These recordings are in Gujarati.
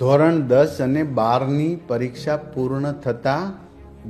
ધોરણ 10 અને 12ની પરીક્ષા પૂર્ણ થતા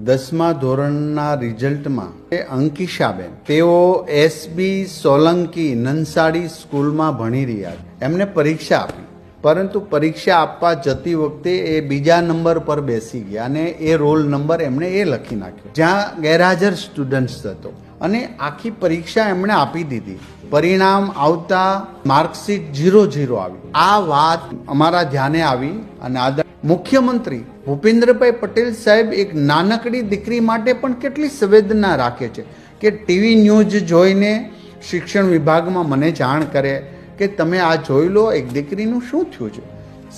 10મા ધોરણના રિઝલ્ટમાં અંકિશાબેન તેઓ એસબી સોલંકી નંસાડી સ્કૂલમાં ભણી રહ્યા છે. એમને પરીક્ષા આપી, પરંતુ પરીક્ષા આપવા જતી વખતે એ બીજા નંબર પર બેસી ગયા અને એ રોલ નંબર એમણે એ લખી નાખ્યો જ્યાં ગેરહાજર સ્ટુડન્ટ્સ હતો અને આખી પરીક્ષા એમણે આપી દીધી. પરિણામ આવતા માર્કશીટ 0 આવી. આ વાત અમારા ધ્યાને આવી અને મુખ્યમંત્રી ભૂપેન્દ્રભાઈ પટેલ સાહેબ એક નાનકડી દીકરી માટે પણ કેટલી સંવેદના રાખે છે કે ટીવી ન્યૂઝ જોઈને શિક્ષણ વિભાગમાં મને જાણ કરે કે તમે આ જોઈ લો, એક દીકરીનું શું થયું છે.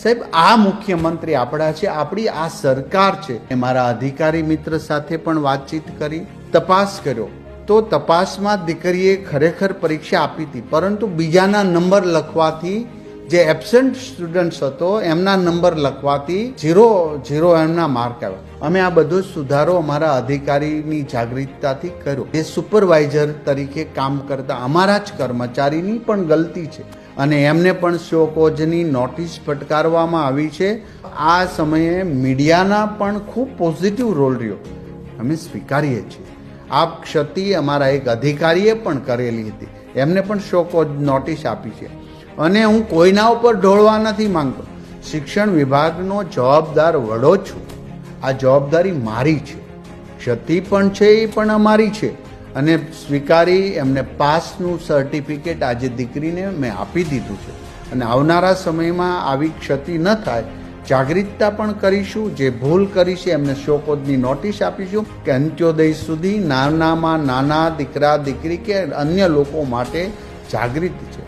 સાહેબ, આ મુખ્યમંત્રી આપણા છે, આપણી આ સરકાર છે. મારા અધિકારી મિત્ર સાથે પણ વાતચીત કરી, તપાસ કર્યો તો તપાસમાં દીકરીએ ખરેખર પરીક્ષા આપી હતી, પરંતુ બીજાના નંબર લખવાથી જે એબસેન્ટ સ્ટુડન્ટ્સ હતો એમના નંબર લખવાથી 0 એમના માર્ક આવ્યા. અમે આ બધો સુધારો અમારા અધિકારીની જાગૃતતાથી કર્યો. એ સુપરવાઇઝર તરીકે કામ કરતા અમારા જ કર્મચારીની પણ ગલતી છે અને એમને પણ શોકોઝની નોટિસ ફટકારવામાં આવી છે. આ સમયે મીડિયાના પણ ખૂબ પોઝિટિવ રોલ રહ્યો, અમે સ્વીકારીએ છીએ. આ ક્ષતિ અમારા એક અધિકારીએ પણ કરેલી હતી, એમને પણ શોકોઝ નોટિસ આપી છે. અને હું કોઈના ઉપર ઢોળવા નથી માંગતો, શિક્ષણ વિભાગનો જવાબદાર વડો છું. આ જવાબદારી મારી છે, ક્ષતિ પણ છે એ પણ અમારી છે અને સ્વીકારી એમને પાસનું સર્ટિફિકેટ આજે દીકરીને મેં આપી દીધું છે અને આવનારા સમયમાં આવી ક્ષતિ ન થાય જાગૃતતા પણ કરીશું. જે ભૂલ કરી છે એમને શોકોઝની નોટિસ આપીશું કે અંત્યોદય સુધી નાનામાં નાના દીકરા દીકરી કે અન્ય લોકો માટે જાગૃત છે.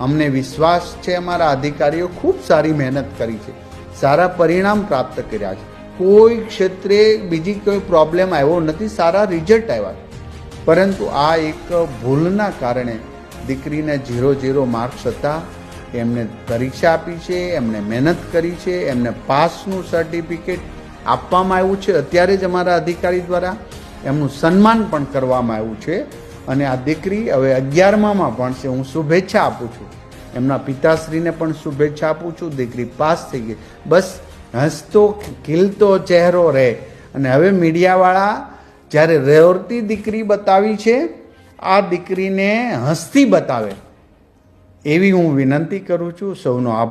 અમને વિશ્વાસ છે, અમારા અધિકારીઓ ખૂબ સારી મહેનત કરી છે, સારા પરિણામ પ્રાપ્ત કર્યા છે. કોઈ ક્ષેત્રે બીજી કોઈ પ્રોબ્લેમ આવ્યો નથી, સારા રિઝલ્ટ આવ્યા. પરંતુ આ એક ભૂલના કારણે દીકરીને 0 માર્ક્સ હતા. એમને પરીક્ષા આપી છે, એમને મહેનત કરી છે, એમને પાસનું સર્ટિફિકેટ આપવામાં આવ્યું છે. અત્યારે જ અમારા અધિકારી દ્વારા એમનું સન્માન પણ કરવામાં આવ્યું છે અને આ દીકરી હવે 11મામાં ભણશે. હું શુભેચ્છા આપું છું, એમના પિતાશ્રીને પણ શુભેચ્છા આપું છું. દીકરી પાસ થઈ ગઈ, બસ હસતો ખીલતો ચહેરો રહે. અને હવે મીડિયાવાળા જ્યારે રેવતી દીકરી બતાવી છે, આ દીકરીને હસતી બતાવે એવી હું વિનંતી કરું છું. સૌનો આભાર.